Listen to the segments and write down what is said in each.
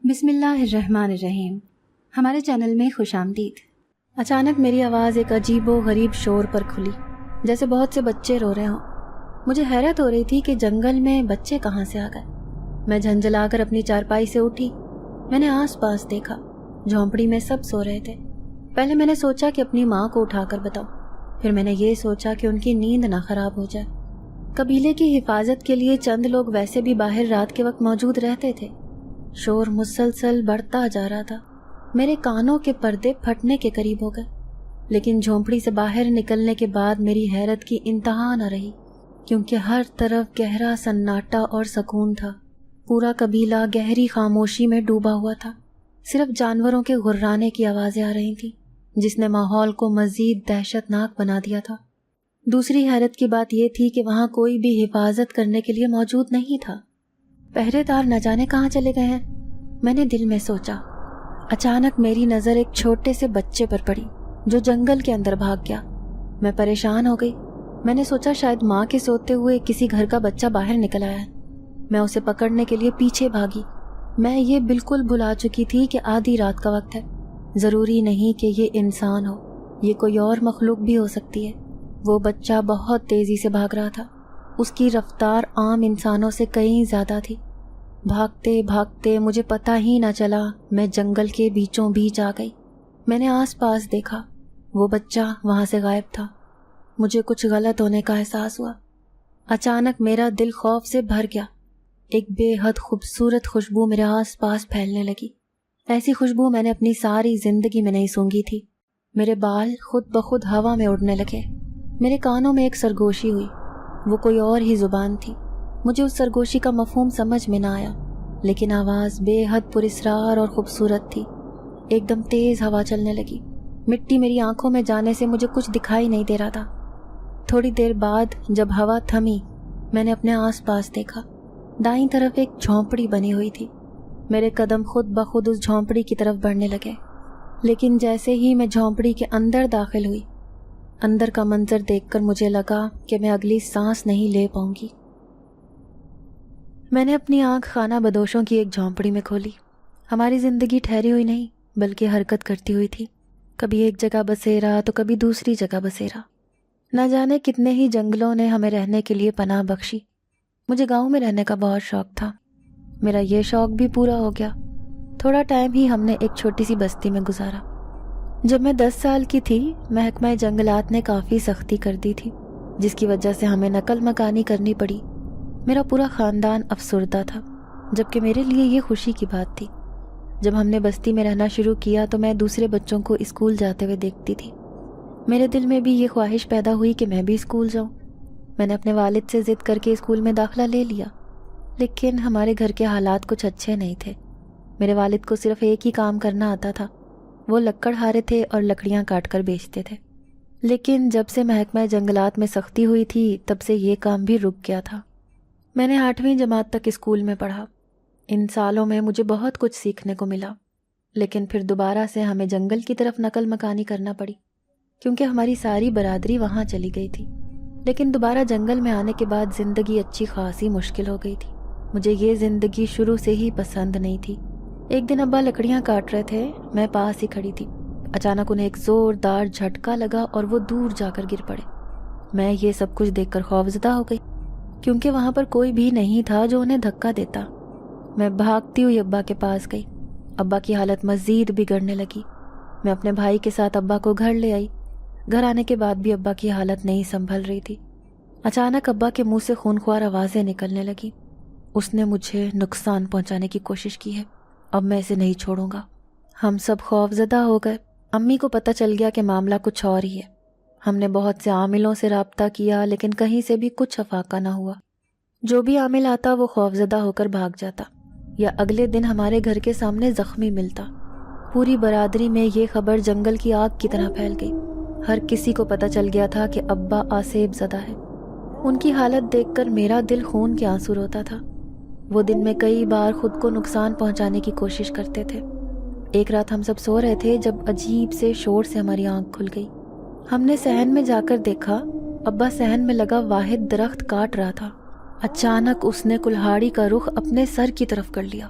بسم اللہ الرحمن الرحیم۔ ہمارے چینل میں خوش آمدید۔ اچانک میری آواز ایک عجیب و غریب شور پر کھلی، جیسے بہت سے بچے رو رہے ہوں۔ مجھے حیرت ہو رہی تھی کہ جنگل میں بچے کہاں سے آ گئے۔ میں جھنجھلا کر اپنی چارپائی سے اٹھی۔ میں نے آس پاس دیکھا، جھونپڑی میں سب سو رہے تھے۔ پہلے میں نے سوچا کہ اپنی ماں کو اٹھا کر بتاؤں، پھر میں نے یہ سوچا کہ ان کی نیند نہ خراب ہو جائے۔ قبیلے کی حفاظت کے لیے چند لوگ ویسے بھی باہر رات کے وقت موجود رہتے تھے۔ شور مسلسل بڑھتا جا رہا تھا، میرے کانوں کے پردے پھٹنے کے قریب ہو گئے۔ لیکن جھونپڑی سے باہر نکلنے کے بعد میری حیرت کی انتہا نہ رہی، کیونکہ ہر طرف گہرا سناٹا اور سکون تھا۔ پورا قبیلہ گہری خاموشی میں ڈوبا ہوا تھا، صرف جانوروں کے غرانے کی آوازیں آ رہی تھیں، جس نے ماحول کو مزید دہشت ناک بنا دیا تھا۔ دوسری حیرت کی بات یہ تھی کہ وہاں کوئی بھی حفاظت کرنے کے لیے موجود نہیں تھا۔ پہرے دار نہ جانے کہاں چلے گئے ہیں، میں نے دل میں سوچا۔ اچانک میری نظر ایک چھوٹے سے بچے پر پڑی جو جنگل کے اندر بھاگ گیا۔ میں پریشان ہو گئی۔ میں نے سوچا شاید ماں کے سوتے ہوئے کسی گھر کا بچہ باہر نکل آیا ہے۔ میں اسے پکڑنے کے لیے پیچھے بھاگی۔ میں یہ بالکل بھلا چکی تھی کہ آدھی رات کا وقت ہے، ضروری نہیں کہ یہ انسان ہو، یہ کوئی اور مخلوق بھی ہو سکتی ہے۔ وہ بچہ بہت تیزی سے بھاگ رہا تھا، اس کی رفتار عام انسانوں سے کہیں زیادہ تھی۔ بھاگتے بھاگتے مجھے پتہ ہی نہ چلا میں جنگل کے بیچوں بیچ آ گئی۔ میں نے آس پاس دیکھا، وہ بچہ وہاں سے غائب تھا۔ مجھے کچھ غلط ہونے کا احساس ہوا۔ اچانک میرا دل خوف سے بھر گیا۔ ایک بے حد خوبصورت خوشبو میرے آس پاس پھیلنے لگی۔ ایسی خوشبو میں نے اپنی ساری زندگی میں نہیں سونگھی تھی۔ میرے بال خود بخود ہوا میں اڑنے لگے۔ میرے کانوں میں ایک سرگوشی ہوئی، وہ کوئی اور ہی زبان تھی۔ مجھے اس سرگوشی کا مفہوم سمجھ میں نہ آیا، لیکن آواز بے حد پراسرار اور خوبصورت تھی۔ ایک دم تیز ہوا چلنے لگی، مٹی میری آنکھوں میں جانے سے مجھے کچھ دکھائی نہیں دے رہا تھا۔ تھوڑی دیر بعد جب ہوا تھمی، میں نے اپنے آس پاس دیکھا۔ دائیں طرف ایک جھونپڑی بنی ہوئی تھی۔ میرے قدم خود بخود اس جھونپڑی کی طرف بڑھنے لگے، لیکن جیسے ہی میں جھونپڑی کے اندر داخل ہوئی، اندر کا منظر دیکھ کر مجھے لگا کہ میں اگلی سانس نہیں لے پاؤں گی۔ میں نے اپنی آنکھ خانہ بدوشوں کی ایک جھونپڑی میں کھولی۔ ہماری زندگی ٹھہری ہوئی نہیں بلکہ حرکت کرتی ہوئی تھی، کبھی ایک جگہ بسیرا تو کبھی دوسری جگہ بسیرا۔ نہ جانے کتنے ہی جنگلوں نے ہمیں رہنے کے لیے پناہ بخشی۔ مجھے گاؤں میں رہنے کا بہت شوق تھا، میرا یہ شوق بھی پورا ہو گیا۔ تھوڑا ٹائم ہی ہم نے ایک چھوٹی سی بستی میں گزارا۔ جب میں 10 سال کی تھی، محکمہ جنگلات نے کافی سختی کر دی تھی، جس کی وجہ سے ہمیں نقل مکانی کرنی پڑی۔ میرا پورا خاندان افسردہ تھا، جبکہ میرے لیے یہ خوشی کی بات تھی۔ جب ہم نے بستی میں رہنا شروع کیا تو میں دوسرے بچوں کو اسکول جاتے ہوئے دیکھتی تھی۔ میرے دل میں بھی یہ خواہش پیدا ہوئی کہ میں بھی اسکول جاؤں۔ میں نے اپنے والد سے ضد کر کے اسکول میں داخلہ لے لیا، لیکن ہمارے گھر کے حالات کچھ اچھے نہیں تھے۔ میرے والد کو صرف ایک ہی کام کرنا آتا تھا، وہ لکڑ ہارے تھے اور لکڑیاں کاٹ کر بیچتے تھے۔ لیکن جب سے محکمہ جنگلات میں سختی ہوئی تھی، تب سے یہ کام بھی رک گیا تھا۔ میں نے 8ویں جماعت تک اسکول میں پڑھا۔ ان سالوں میں مجھے بہت کچھ سیکھنے کو ملا، لیکن پھر دوبارہ سے ہمیں جنگل کی طرف نقل مکانی کرنا پڑی، کیونکہ ہماری ساری برادری وہاں چلی گئی تھی۔ لیکن دوبارہ جنگل میں آنے کے بعد زندگی اچھی خاصی مشکل ہو گئی تھی۔ مجھے یہ زندگی شروع سے ہی پسند نہیں تھی۔ ایک دن ابا لکڑیاں کاٹ رہے تھے، میں پاس ہی کھڑی تھی۔ اچانک انہیں ایک زوردار جھٹکا لگا اور وہ دور جا کر گر پڑے۔ میں یہ سب کچھ دیکھ کر خوفزدہ ہو گئی، کیونکہ وہاں پر کوئی بھی نہیں تھا جو انہیں دھکا دیتا۔ میں بھاگتی ہوئی ابا کے پاس گئی۔ ابا کی حالت مزید بگڑنے لگی۔ میں اپنے بھائی کے ساتھ ابا کو گھر لے آئی۔ گھر آنے کے بعد بھی ابا کی حالت نہیں سنبھل رہی تھی۔ اچانک ابا کے منہ سے خونخوار آوازیں نکلنے لگی۔ اس نے مجھے نقصان پہنچانے کی کوشش کی ہے، اب میں اسے نہیں چھوڑوں گا۔ ہم سب خوفزدہ ہو گئے۔ امی کو پتہ چل گیا کہ معاملہ کچھ اور ہی ہے۔ ہم نے بہت سے عاملوں سے رابطہ کیا، لیکن کہیں سے بھی کچھ افاقہ نہ ہوا۔ جو بھی عامل آتا وہ خوفزدہ ہو کر بھاگ جاتا، یا اگلے دن ہمارے گھر کے سامنے زخمی ملتا۔ پوری برادری میں یہ خبر جنگل کی آگ کی طرح پھیل گئی۔ ہر کسی کو پتہ چل گیا تھا کہ ابا آسیب زدہ ہے۔ ان کی حالت دیکھ کر میرا دل خون کے آنسو روتا تھا۔ وہ دن میں کئی بار خود کو نقصان پہنچانے کی کوشش کرتے تھے۔ ایک رات ہم سب سو رہے تھے جب عجیب سے شور سے ہماری آنکھ کھل گئی۔ ہم نے صحن میں جا کر دیکھا، ابا صحن میں لگا واحد درخت کاٹ رہا تھا۔ اچانک اس نے کلہاڑی کا رخ اپنے سر کی طرف کر لیا۔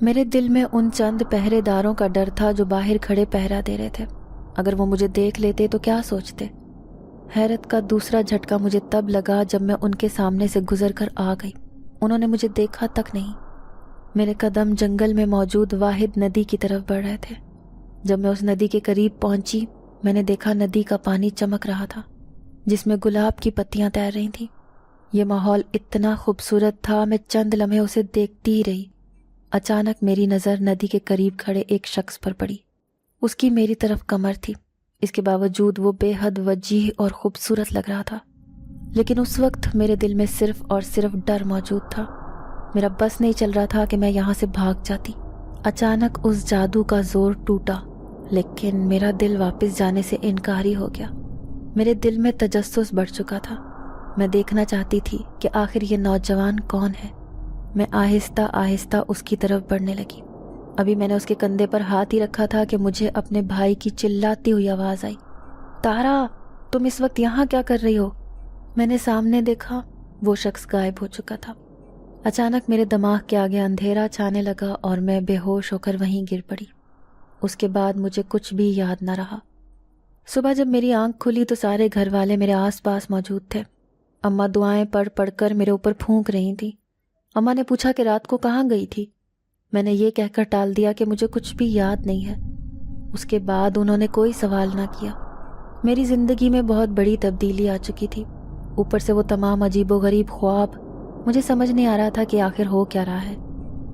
میرے دل میں ان چند پہرے داروں کا ڈر تھا جو باہر کھڑے پہرا دے رہے تھے۔ اگر وہ مجھے دیکھ لیتے تو کیا سوچتے؟ حیرت کا دوسرا جھٹکا مجھے تب لگا جب میں ان کے سامنے سے گزر کر آ گئی۔ انہوں نے مجھے دیکھا تک نہیں۔ میرے قدم جنگل میں موجود واحد ندی کی طرف بڑھ رہے تھے۔ جب میں اس ندی کے قریب پہنچی، میں نے دیکھا ندی کا پانی چمک رہا تھا، جس میں گلاب کی پتیاں تیر رہی تھیں۔ یہ ماحول اتنا خوبصورت تھا، میں چند لمحے اسے دیکھتی ہی رہی۔ اچانک میری نظر ندی کے قریب کھڑے ایک شخص پر پڑی۔ اس کی میری طرف کمر تھی، اس کے باوجود وہ بے حد وجیح اور خوبصورت لگ رہا تھا۔ لیکن اس وقت میرے دل میں صرف اور صرف ڈر موجود تھا۔ میرا بس نہیں چل رہا تھا کہ میں یہاں سے بھاگ جاتی۔ اچانک اس جادو کا زور ٹوٹا، لیکن میرا دل واپس جانے سے انکاری ہو گیا۔ میرے دل میں تجسس بڑھ چکا تھا۔ میں دیکھنا چاہتی تھی کہ آخر یہ نوجوان کون ہے۔ میں آہستہ آہستہ اس کی طرف بڑھنے لگی۔ ابھی میں نے اس کے کندھے پر ہاتھ ہی رکھا تھا کہ مجھے اپنے بھائی کی چلاتی ہوئی آواز آئی، تارا، تم اس وقت یہاں کیا کر رہی ہو؟ میں نے سامنے دیکھا، وہ شخص غائب ہو چکا تھا۔ اچانک میرے دماغ کے آگے اندھیرا چھانے لگا اور میں بے ہوش ہو کر وہیں گر پڑی۔ اس کے بعد مجھے کچھ بھی یاد نہ رہا۔ صبح جب میری آنکھ کھلی تو سارے گھر والے میرے آس پاس موجود تھے۔ اماں دعائیں پڑھ پڑھ کر میرے اوپر پھونک رہی تھیں۔ اماں نے پوچھا کہ رات کو کہاں گئی تھی؟ میں نے یہ کہہ کر ٹال دیا کہ مجھے کچھ بھی یاد نہیں ہے۔ اس کے بعد انہوں نے کوئی سوال نہ کیا۔ میری زندگی میں بہت بڑی تبدیلی آ چکی تھی، اوپر سے وہ تمام عجیب و غریب خواب۔ مجھے سمجھ نہیں آ رہا تھا کہ آخر ہو کیا رہا ہے۔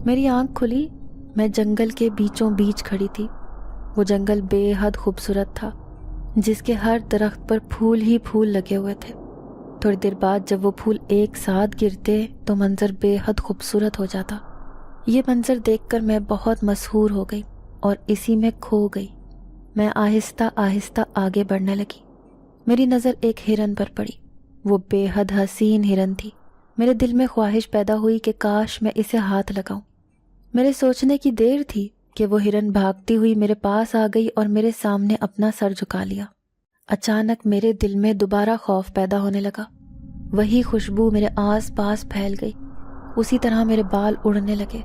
میری آنکھ کھلی، میں جنگل کے بیچوں بیچ کھڑی تھی۔ وہ جنگل بے حد خوبصورت تھا، جس کے ہر درخت پر پھول ہی پھول لگے ہوئے تھے۔ تھوڑی دیر بعد جب وہ پھول ایک ساتھ گرتے تو منظر بے حد خوبصورت ہو جاتا۔ یہ منظر دیکھ کر میں بہت مسحور ہو گئی اور اسی میں کھو گئی۔ میں آہستہ آہستہ آگے بڑھنے لگی۔ میری نظر ایک ہرن پر پڑی۔ وہ بے حد حسین ہرن تھی۔ میرے دل میں خواہش پیدا ہوئی کہ کاش میں اسے ہاتھ لگاؤں۔ میرے سوچنے کی دیر تھی کہ وہ ہرن بھاگتی ہوئی میرے پاس آ گئی اور میرے سامنے اپنا سر جھکا لیا۔ اچانک میرے دل میں دوبارہ خوف پیدا ہونے لگا۔ وہی خوشبو میرے آس پاس پھیل گئی، اسی طرح میرے بال اڑنے لگے۔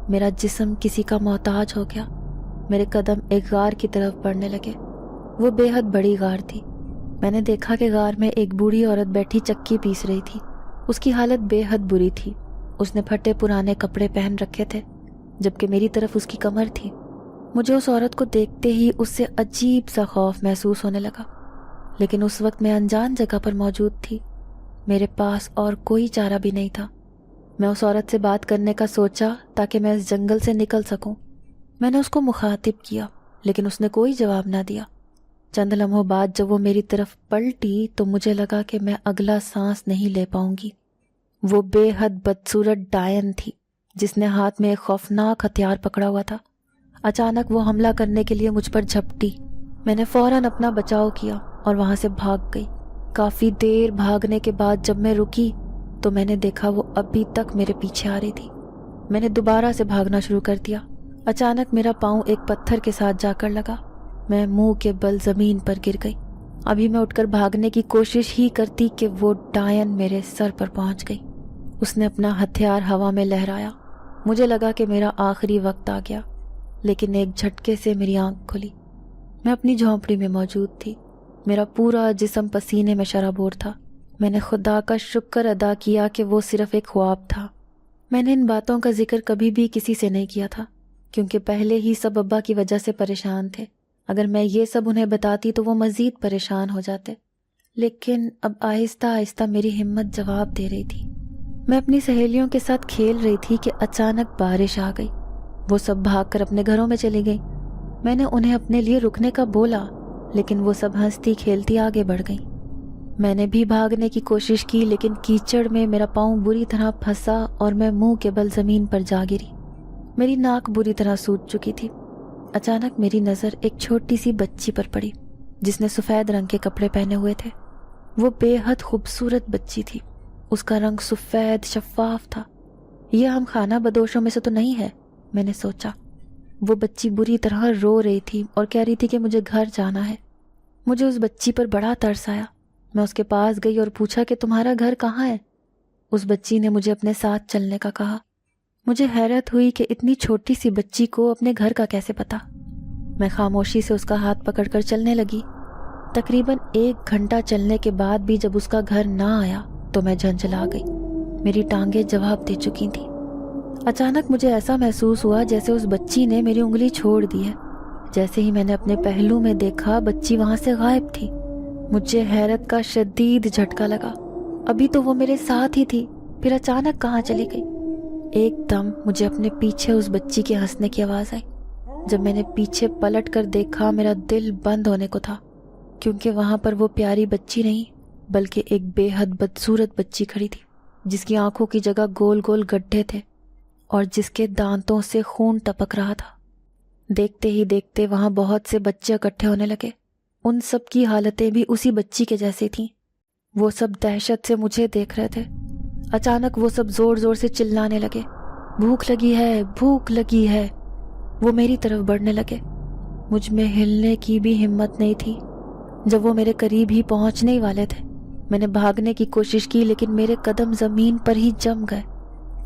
میرا جسم کسی کا محتاج ہو گیا۔ میرے قدم ایک غار کی طرف بڑھنے لگے۔ وہ بے حد بڑی غار تھی۔ میں نے دیکھا کہ غار میں ایک بوڑھی عورت بیٹھی چکی پیس رہی تھی۔ اس کی حالت بے حد بری تھی۔ اس نے پھٹے پرانے کپڑے پہن رکھے تھے، جبکہ میری طرف اس کی کمر تھی۔ مجھے اس عورت کو دیکھتے ہی اس سے عجیب سا خوف محسوس ہونے لگا، لیکن اس وقت میں انجان جگہ پر موجود تھی۔ میرے پاس اور کوئی چارہ بھی نہیں تھا۔ میں اس عورت سے بات کرنے کا سوچا تاکہ میں اس جنگل سے نکل سکوں۔ میں نے اس کو مخاطب کیا، لیکن اس نے کوئی جواب نہ دیا۔ چند لمحوں بعد جب وہ میری طرف پلٹی تو مجھے لگا کہ میں اگلا سانس نہیں لے پاؤں گی۔ وہ بے حد بدصورت ڈائن تھی، جس نے ہاتھ میں ایک خوفناک ہتھیار پکڑا ہوا تھا۔ اچانک وہ حملہ کرنے کے لیے مجھ پر جھپٹی۔ میں نے فوراً اپنا بچاؤ کیا اور وہاں سے بھاگ گئی۔ کافی دیر بھاگنے کے بعد جب میں رکی تو میں نے دیکھا وہ ابھی تک میرے پیچھے آ رہی تھی۔ میں نے دوبارہ سے بھاگنا شروع کر دیا۔ اچانک میرا پاؤں ایک پتھر کے ساتھ جا کر لگا۔ میں منہ کے بل زمین پر گر گئی۔ ابھی میں اٹھ کر بھاگنے کی کوشش ہی کرتی کہ وہ ڈائن میرے سر پر پہنچ گئی۔ اس نے اپنا ہتھیار ہوا میں لہرایا۔ مجھے لگا کہ میرا آخری وقت آ گیا، لیکن ایک جھٹکے سے میری آنکھ کھلی۔ میں اپنی جھونپڑی میں موجود تھی۔ میرا پورا جسم پسینے میں شرابور تھا۔ میں نے خدا کا شکر ادا کیا کہ وہ صرف ایک خواب تھا۔ میں نے ان باتوں کا ذکر کبھی بھی کسی سے نہیں کیا تھا، کیونکہ پہلے ہی سب ابا کی وجہ سے پریشان تھے۔ اگر میں یہ سب انہیں بتاتی تو وہ مزید پریشان ہو جاتے۔ لیکن اب آہستہ آہستہ میری ہمت جواب دے رہی تھی۔ میں اپنی سہیلیوں کے ساتھ کھیل رہی تھی کہ اچانک بارش آ گئی۔ وہ سب بھاگ کر اپنے گھروں میں چلی گئیں۔ میں نے انہیں اپنے لیے رکنے کا بولا، لیکن وہ سب ہنستی کھیلتی آگے بڑھ گئیں۔ میں نے بھی بھاگنے کی کوشش کی، لیکن کیچڑ میں میرا پاؤں بری طرح پھنسا اور میں منہ کے بل زمین پر جا گری۔ میری ناک بری طرح سوج چکی تھی۔ اچانک میری نظر ایک چھوٹی سی بچی پر پڑی، جس نے سفید رنگ کے کپڑے پہنے ہوئے تھے۔ وہ بے حد خوبصورت بچی تھی۔ اس کا رنگ سفید شفاف تھا۔ یہ ہم خانہ بدوشوں میں سے تو نہیں ہے، میں نے سوچا۔ وہ بچی بری طرح رو رہی تھی اور کہہ رہی تھی کہ مجھے گھر جانا ہے۔ مجھے اس بچی پر بڑا ترس آیا۔ میں اس کے پاس گئی اور پوچھا کہ تمہارا گھر کہاں ہے؟ اس بچی نے مجھے اپنے ساتھ چلنے کا کہا۔ مجھے حیرت ہوئی کہ اتنی چھوٹی سی بچی کو اپنے گھر کا کیسے پتا۔ میں خاموشی سے اس کا ہاتھ پکڑ کر چلنے لگی۔ تقریباً 1 گھنٹہ چلنے کے بعد بھی جب اس کا گھر نہ آیا تو میں جھنجھلا گئی۔ میری ٹانگیں جواب دے چکی تھیں۔ اچانک مجھے ایسا محسوس ہوا جیسے اس بچی نے میری انگلی چھوڑ دی ہے۔ جیسے ہی میں نے اپنے پہلو میں دیکھا، بچی وہاں سے غائب تھی۔ مجھے حیرت کا شدید جھٹکا لگا۔ ابھی تو وہ میرے ساتھ ہی تھی، پھر اچانک کہاں چلی گئی؟ ایک دم مجھے اپنے پیچھے اس بچی کے ہنسنے کی آواز آئی۔ جب میں نے پیچھے پلٹ کر دیکھا، میرا دل بند ہونے کو تھا، کیونکہ وہاں پر وہ پیاری بچی نہیں بلکہ ایک بے حد بدصورت بچی کھڑی تھی، جس کی آنکھوں کی جگہ گول گول گڈھے تھے اور جس کے دانتوں سے خون ٹپک رہا تھا۔ دیکھتے ہی دیکھتے وہاں بہت سے بچے اکٹھے ہونے لگے۔ ان سب کی حالتیں بھی اسی بچی کے جیسی تھیں۔ وہ سب دہشت سے مجھے دیکھ رہے تھے۔ اچانک وہ سب زور زور سے چلانے لگے، بھوک لگی ہے، بھوک لگی ہے۔ وہ میری طرف بڑھنے لگے۔ مجھ میں ہلنے کی بھی ہمت نہیں تھی۔ جب وہ میرے قریب ہی پہنچنے ہی والے تھے، میں نے بھاگنے کی کوشش کی، لیکن میرے قدم زمین پر ہی جم گئے۔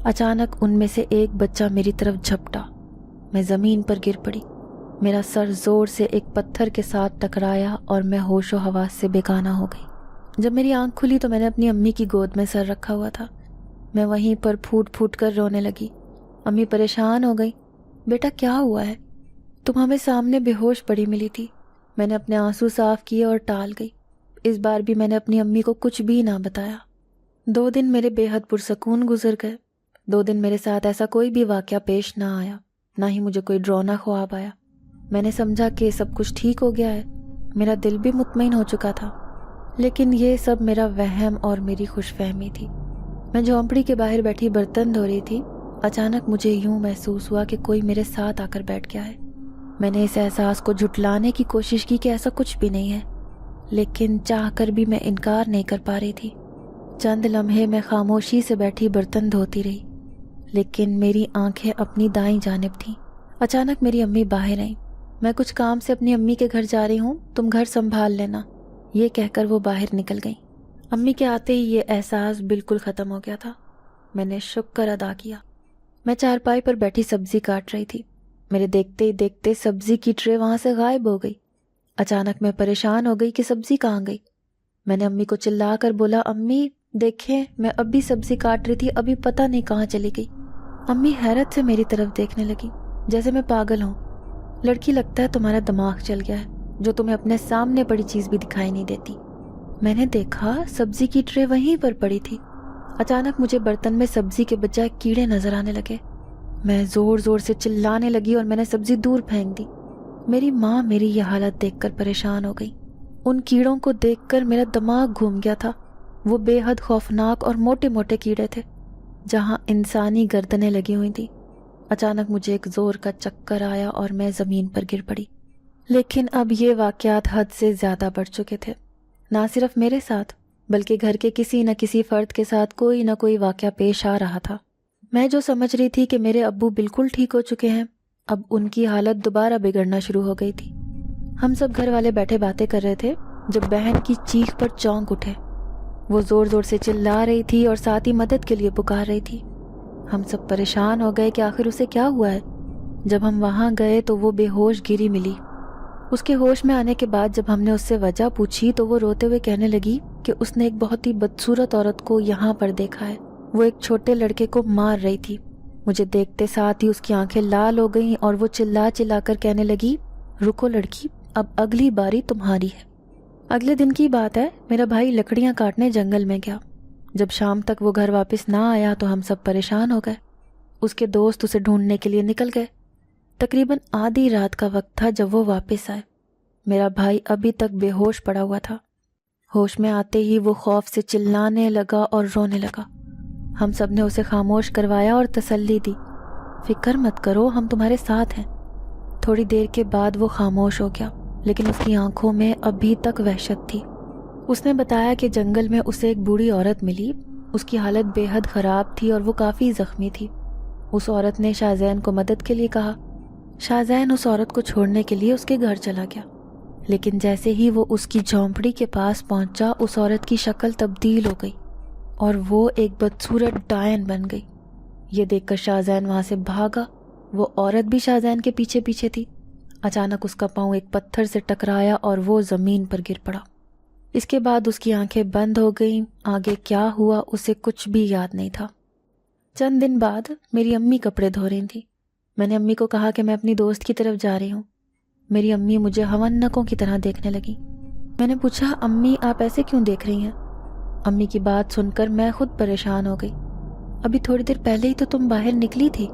اچانک ان میں سے ایک بچہ میری طرف جھپٹا۔ میں زمین پر گر پڑی۔ میرا سر زور سے ایک پتھر کے ساتھ ٹکرایا اور میں ہوش و حواس سے بیگانہ ہو گئی۔ جب میری آنکھ کھلی تو میں نے اپنی امی کی گود میں سر رکھا ہوا تھا۔ میں وہیں پر پھوٹ پھوٹ کر رونے لگی۔ امی پریشان ہو گئی۔ بیٹا کیا ہوا ہے؟ تم ہمیں سامنے بے ہوش پڑی ملی تھی۔ میں نے اپنے آنسو صاف کیے اور ٹال گئی۔ اس بار بھی میں نے اپنی امی کو کچھ بھی نہ بتایا۔ 2 دن میرے بے حد پرسکون گزر گئے۔ 2 دن میرے ساتھ ایسا کوئی بھی واقعہ پیش نہ آیا، نہ ہی مجھے کوئی ڈراؤنا خواب آیا۔ میں نے سمجھا کہ سب کچھ ٹھیک ہو گیا ہے۔ میرا دل بھی مطمئن ہو چکا تھا، لیکن یہ سب میرا وہم اور میری خوش فہمی تھی۔ میں جھونپڑی کے باہر بیٹھی برتن دھو رہی تھی۔ اچانک مجھے یوں محسوس ہوا کہ کوئی میرے ساتھ آ کر بیٹھ گیا ہے۔ میں نے اس احساس کو جھٹلانے کی کوشش کی کہ ایسا کچھ بھی نہیں ہے، لیکن چاہ کر بھی میں انکار نہیں کر پا رہی تھی۔ چند لمحے میں خاموشی سے بیٹھی برتن دھوتی رہی، لیکن میری آنکھیں اپنی دائیں جانب تھیں۔ اچانک میری امی باہر آئیں۔ میں کچھ کام سے اپنی امی کے گھر جا رہی ہوں، تم گھر سنبھال لینا، یہ کہہ کر وہ باہر نکل گئیں۔ امی کے آتے ہی یہ احساس بالکل ختم ہو گیا تھا۔ میں نے شکر ادا کیا۔ میں چارپائی پر بیٹھی سبزی کاٹ رہی تھی۔ میرے دیکھتے ہی دیکھتے سبزی کی ٹرے وہاں سے غائب ہو گئی۔ اچانک میں پریشان ہو گئی کہ سبزی کہاں گئی۔ میں نے امی کو چلا کر بولا، امی دیکھیں، میں اب بھی سبزی کاٹ رہی تھی، ابھی پتہ نہیں کہاں چلی گئی۔ امی حیرت سے میری طرف دیکھنے لگی، جیسے میں پاگل ہوں۔ لڑکی، لگتا ہے تمہارا دماغ چل گیا ہے، جو تمہیں اپنے سامنے پڑی چیز بھی دکھائی نہیں دیتی۔ میں نے دیکھا سبزی کی ٹرے وہیں پر پڑی تھی۔ اچانک مجھے برتن میں سبزی کے بجائے کیڑے نظر آنے لگے۔ میں زور زور سے چلانے لگی اور میں نے سبزی دور پھینک دی۔ میری ماں میری یہ حالت دیکھ کر پریشان ہو گئی۔ ان کیڑوں کو دیکھ کر میرا دماغ گھوم گیا تھا۔ وہ بے حد خوفناک اور موٹے موٹے کیڑے تھے، جہاں انسانی گردنیں لگی ہوئی تھیں۔ اچانک مجھے ایک زور کا چکر آیا اور میں زمین پر گر پڑی۔ لیکن اب یہ واقعات حد سے زیادہ بڑھ چکے تھے۔ نہ صرف میرے ساتھ بلکہ گھر کے کسی نہ کسی فرد کے ساتھ کوئی نہ کوئی واقعہ پیش آ رہا تھا۔ میں جو سمجھ رہی تھی کہ میرے ابو بالکل ٹھیک ہو چکے ہیں، اب ان کی حالت دوبارہ بگڑنا شروع ہو گئی تھی۔ ہم سب گھر والے بیٹھے باتیں کر رہے تھے جب بہن کی چیخ پر چونک اٹھے۔ وہ زور زور سے چلا رہی تھی اور ساتھ ہی مدد کے لیے پکار رہی تھی۔ ہم سب پریشان ہو گئے کہ آخر اسے کیا ہوا ہے۔ جب ہم وہاں گئے تو وہ بے ہوش گری ملی۔ اس کے ہوش میں آنے کے بعد جب ہم نے اس سے وجہ پوچھی تو وہ روتے ہوئے کہنے لگی کہ اس نے ایک بہت ہی بدصورت عورت کو یہاں پر دیکھا ہے۔ وہ ایک چھوٹے لڑکے کو مار رہی تھی۔ مجھے دیکھتے ساتھ ہی اس کی آنکھیں لال ہو گئیں اور وہ چلا چلا کر کہنے لگی، رکو لڑکی، اب اگلی باری تمہاری ہے۔ اگلے دن کی بات ہے، میرا بھائی لکڑیاں کاٹنے جنگل میں گیا۔ جب شام تک وہ گھر واپس نہ آیا تو ہم سب پریشان ہو گئے۔ اس کے دوست اسے ڈھونڈنے کے لیے نکل گئے۔ تقریباً آدھی رات کا وقت تھا جب وہ واپس آئے۔ میرا بھائی ابھی تک بے ہوش پڑا ہوا تھا۔ ہوش میں آتے ہی وہ خوف سے چلانے لگا اور رونے لگا۔ ہم سب نے اسے خاموش کروایا اور تسلی دی، فکر مت کرو، ہم تمہارے ساتھ ہیں۔ تھوڑی دیر کے بعد وہ خاموش ہو گیا، لیکن اس کی آنکھوں میں ابھی تک وحشت تھی۔ اس نے بتایا کہ جنگل میں اسے ایک بوڑھی عورت ملی۔ اس کی حالت بے حد خراب تھی اور وہ کافی زخمی تھی۔ اس عورت نے شاہزین کو مدد کے لیے کہا۔ شاہزین اس عورت کو چھوڑنے کے لیے اس کے گھر چلا گیا، لیکن جیسے ہی وہ اس کی جھونپڑی کے پاس پہنچا، اس عورت کی شکل تبدیل ہو گئی اور وہ ایک بدصورت ڈائن بن گئی۔ یہ دیکھ کر شاہزین وہاں سے بھاگا۔ وہ عورت بھی شاہزین کے پیچھے پیچھے تھی۔ اچانک اس کا پاؤں ایک پتھر سے ٹکرایا اور وہ زمین پر گر پڑا۔ اس کے بعد اس کی آنکھیں بند ہو گئیں۔ آگے کیا ہوا اسے کچھ بھی یاد نہیں تھا۔ چند دن بعد میری امی کپڑے دھو رہی تھیں۔ میں نے امی کو کہا کہ میں اپنی دوست کی طرف جا رہی ہوں۔ میری امی مجھے ہونکوں کی طرح دیکھنے لگی۔ میں نے پوچھا، امی آپ ایسے کیوں دیکھ رہی ہیں؟ امی کی بات سن کر میں خود پریشان ہو گئی۔ ابھی تھوڑی دیر پہلے ہی تو تم باہر نکلی تھی۔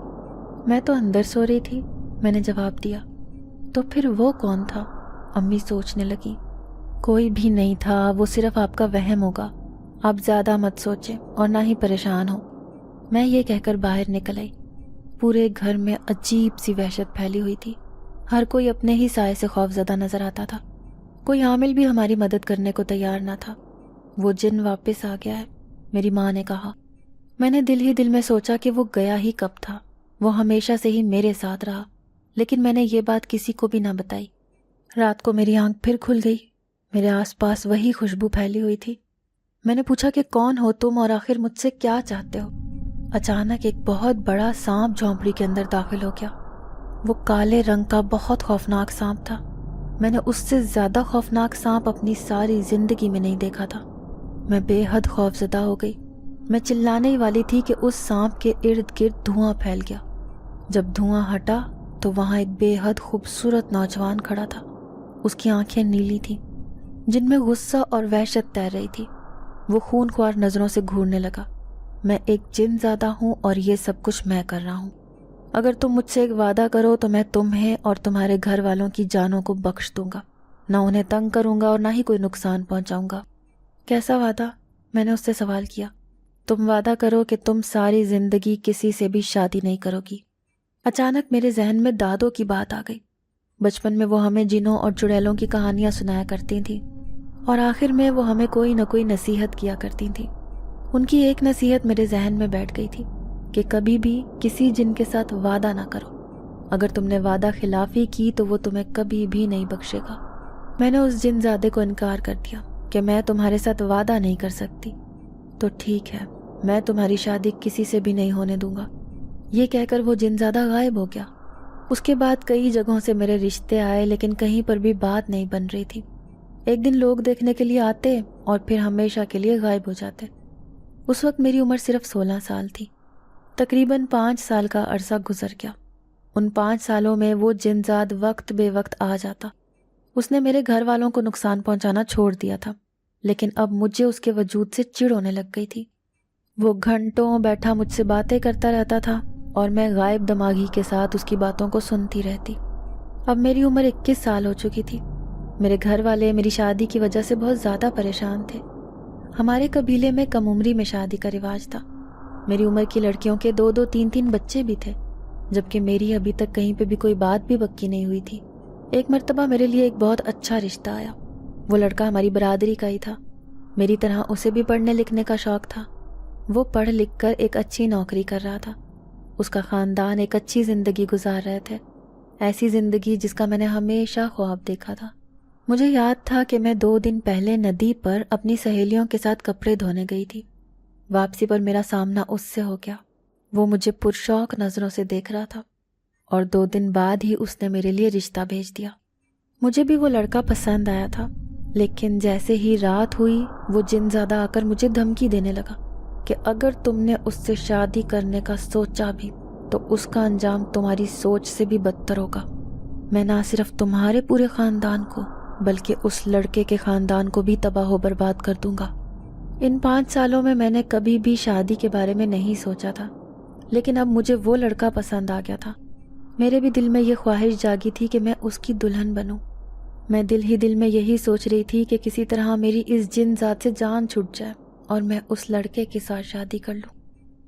میں تو اندر سو رہی تھی، میں نے جواب دیا۔ تو پھر وہ کون تھا؟ امی سوچنے لگی۔ کوئی بھی نہیں تھا، وہ صرف آپ کا وہم ہوگا۔ آپ زیادہ مت سوچیں اور نہ ہی پریشان ہو۔ میں یہ کہہ کر باہر نکل آئی۔ پورے گھر میں عجیب سی وحشت پھیلی ہوئی تھی۔ ہر کوئی اپنے ہی سائے سے خوف زدہ نظر آتا تھا۔ کوئی عامل بھی ہماری مدد کرنے کو تیار نہ تھا۔ وہ جن واپس آ گیا ہے، میری ماں نے کہا۔ میں نے دل ہی دل میں سوچا کہ وہ گیا ہی کب تھا، وہ ہمیشہ سے ہی میرے ساتھ رہا، لیکن میں نے یہ بات کسی کو بھی نہ بتائی۔ رات کو میری آنکھ پھر کھل گئی۔ میرے آس پاس وہی خوشبو پھیلی ہوئی تھی۔ میں نے پوچھا کہ کون ہو تم اور آخر مجھ سے کیا چاہتے ہو؟ اچانک ایک بہت بڑا سانپ جھونپڑی کے اندر داخل ہو گیا۔ وہ کالے رنگ کا بہت خوفناک سانپ تھا۔ میں نے اس سے زیادہ خوفناک سانپ اپنی ساری زندگی میں نہیں دیکھا تھا۔ میں بے حد خوف زدہ ہو گئی۔ میں چلانے ہی والی تھی کہ اس سانپ کے ارد گرد دھواں پھیل گیا۔ جب دھواں ہٹا تو وہاں ایک بے حد خوبصورت نوجوان کھڑا تھا۔ اس کی آنکھیں نیلی تھیں جن میں غصہ اور وحشت تیر رہی تھی۔ وہ خون خوار نظروں سے گھورنے لگا۔ میں ایک جن زادہ ہوں اور یہ سب کچھ میں کر رہا ہوں۔ اگر تم مجھ سے ایک وعدہ کرو تو میں تمہیں اور تمہارے گھر والوں کی جانوں کو بخش دوں گا، نہ انہیں تنگ کروں گا اور نہ ہی کوئی نقصان پہنچاؤں گا۔ کیسا وعدہ؟ میں نے اس سے سوال کیا۔ تم وعدہ کرو کہ تم ساری زندگی کسی سے بھی شادی نہیں کرو گی۔ اچانک میرے ذہن میں دادوں کی بات آ گئی۔ بچپن میں وہ ہمیں جنوں اور چڑیلوں کی کہانیاں سنایا کرتی تھیں اور آخر میں وہ ہمیں کوئی نہ کوئی نصیحت کیا کرتی تھیں۔ ان کی ایک نصیحت میرے ذہن میں بیٹھ گئی تھی کہ کبھی بھی کسی جن کے ساتھ وعدہ نہ کرو۔ اگر تم نے وعدہ خلافی کی تو وہ تمہیں کبھی بھی نہیں بخشے گا۔ میں نے اس جن زادے کو انکار کر دیا کہ میں تمہارے ساتھ وعدہ نہیں کر سکتی۔ تو ٹھیک ہے، میں تمہاری شادی کسی سے بھی نہیں ہونے دوں گا۔ یہ کہہ کر وہ جن زادہ غائب ہو گیا۔ اس کے بعد کئی جگہوں سے میرے رشتے آئے لیکن کہیں پر بھی بات نہیں بن رہی تھی۔ ایک دن لوگ دیکھنے کے لیے آتے اور پھر ہمیشہ کے لیے غائب ہو جاتے۔ اس وقت میری عمر صرف 16 سال تھی۔ تقریباً 5 سال کا عرصہ گزر گیا۔ ان 5 سالوں میں وہ جن زاد وقت بے وقت آ جاتا۔ اس نے میرے گھر والوں کو نقصان پہنچانا چھوڑ دیا تھا، لیکن اب مجھے اس کے وجود سے چڑ ہونے لگ گئی تھی۔ وہ گھنٹوں بیٹھا مجھ سے باتیں کرتا رہتا تھا اور میں غائب دماغی کے ساتھ اس کی باتوں کو سنتی رہتی۔ اب میری عمر 21 سال ہو چکی تھی۔ میرے گھر والے میری شادی کی وجہ سے بہت زیادہ پریشان تھے۔ ہمارے قبیلے میں کم عمری میں شادی کا رواج تھا۔ میری عمر کی لڑکیوں کے 2-2 3-3 بچے بھی تھے، جبکہ میری ابھی تک کہیں پہ بھی کوئی بات بھی پکی نہیں ہوئی تھی۔ ایک مرتبہ میرے لیے ایک بہت اچھا رشتہ آیا۔ وہ لڑکا ہماری برادری کا ہی تھا۔ میری طرح اسے بھی پڑھنے لکھنے کا شوق تھا۔ وہ پڑھ لکھ کر ایک اچھی نوکری کر رہا تھا۔ اس کا خاندان ایک اچھی زندگی گزار رہے تھے، ایسی زندگی جس کا میں نے ہمیشہ خواب دیکھا تھا۔ مجھے یاد تھا کہ میں 2 دن پہلے ندی پر اپنی سہیلیوں کے ساتھ کپڑے دھونے گئی تھی۔ واپسی پر میرا سامنا اس سے ہو گیا۔ وہ مجھے پرشوق نظروں سے دیکھ رہا تھا اور 2 دن بعد ہی اس نے میرے لیے رشتہ بھیج دیا۔ مجھے بھی وہ لڑکا پسند آیا تھا، لیکن جیسے ہی رات ہوئی وہ جن زادہ آ کر مجھے دھمکی دینے لگا کہ اگر تم نے اس سے شادی کرنے کا سوچا بھی تو اس کا انجام تمہاری سوچ سے بھی بدتر ہوگا۔ میں نہ صرف تمہارے پورے خاندان کو بلکہ اس لڑکے کے خاندان کو بھی تباہ و برباد کر دوں گا۔ ان 5 سالوں میں نے کبھی بھی شادی کے بارے میں نہیں سوچا تھا، لیکن اب مجھے وہ لڑکا پسند آ گیا تھا۔ میرے بھی دل میں یہ خواہش جاگی تھی کہ میں اس کی دلہن بنوں۔ میں دل ہی دل میں یہی سوچ رہی تھی کہ کسی طرح میری اس جن ذات سے جان چھوٹ جائے اور میں اس لڑکے کے ساتھ شادی کر لوں۔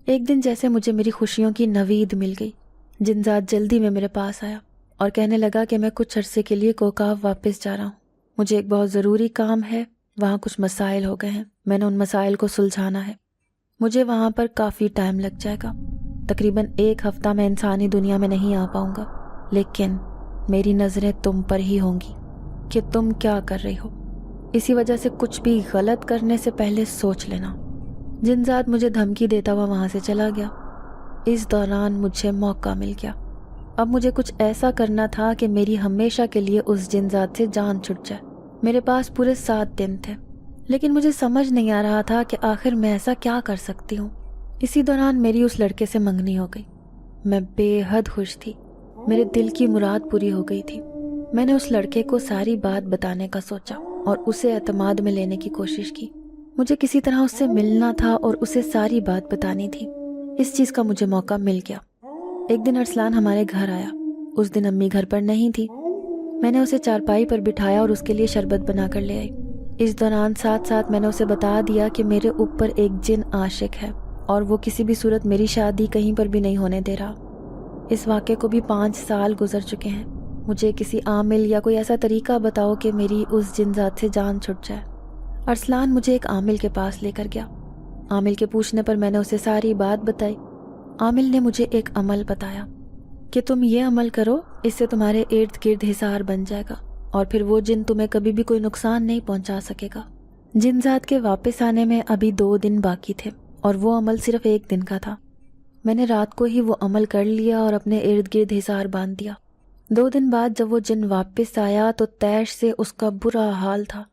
ایک دن جیسے مجھے میری خوشیوں کی نوید مل گئی۔ جن ذات جلدی میں میرے پاس آیا اور کہنے لگا کہ میں کچھ عرصے کے لیے کوکاو واپس جا رہا ہوں، مجھے ایک بہت ضروری کام ہے، وہاں کچھ مسائل ہو گئے ہیں، میں نے ان مسائل کو سلجھانا ہے، مجھے وہاں پر کافی ٹائم لگ جائے گا، تقریباً 1 ہفتہ میں انسانی دنیا میں نہیں آ پاؤں گا، لیکن میری نظریں تم پر ہی ہوں گی کہ تم کیا کر رہی ہو، اسی وجہ سے کچھ بھی غلط کرنے سے پہلے سوچ لینا۔ جن ذات مجھے دھمکی دیتا ہوا وہاں سے چلا گیا۔ اس دوران مجھے موقع مل گیا۔ اب مجھے کچھ ایسا کرنا تھا کہ میری ہمیشہ کے لیے اس جن ذات سے جان چھٹ جائے۔ میرے پاس پورے 7 دن تھے، لیکن مجھے سمجھ نہیں آ رہا تھا کہ آخر میں ایسا کیا کر سکتی ہوں۔ اسی دوران میری اس لڑکے سے منگنی ہو گئی۔ میں بے حد خوش تھی، میرے دل کی مراد پوری ہو گئی تھی۔ میں نے اس لڑکے کو ساری بات بتانے کا سوچا اور اسے اعتماد میں لینے کی کوشش کی۔ مجھے کسی طرح اس سے ملنا تھا اور اسے ساری بات بتانی تھی۔ اس چیز کا مجھے موقع مل گیا۔ ایک دن ارسلان ہمارے گھر آیا۔ اس دن امی گھر پر نہیں تھی۔ میں نے اسے چارپائی پر بٹھایا اور اس کے لیے شربت بنا کر لے آئی۔ اس دوران ساتھ ساتھ میں نے اسے بتا دیا کہ میرے اوپر ایک جن عاشق ہے اور وہ کسی بھی صورت میری شادی کہیں پر بھی نہیں ہونے دے رہا۔ اس واقعے کو بھی 5 سال گزر چکے ہیں۔ مجھے کسی عامل یا کوئی ایسا طریقہ بتاؤ کہ میری اس جن ذات سے جان چھٹ جائے۔ ارسلان مجھے ایک عامل کے پاس لے کر گیا۔ عامل کے پوچھنے پر میں نے اسے ساری بات بتائی۔ عامل نے مجھے ایک عمل بتایا کہ تم یہ عمل کرو، اس سے تمہارے ارد گرد حصار بن جائے گا اور پھر وہ جن تمہیں کبھی بھی کوئی نقصان نہیں پہنچا سکے گا۔ جن ذات کے واپس آنے میں ابھی 2 دن باقی تھے اور وہ عمل صرف 1 دن کا تھا۔ میں نے رات کو ہی وہ عمل کر لیا اور اپنے ارد گرد حصار باندھ دیا۔ 2 دن بعد جب وہ جن واپس آیا تو تیش سے اس کا برا حال تھا۔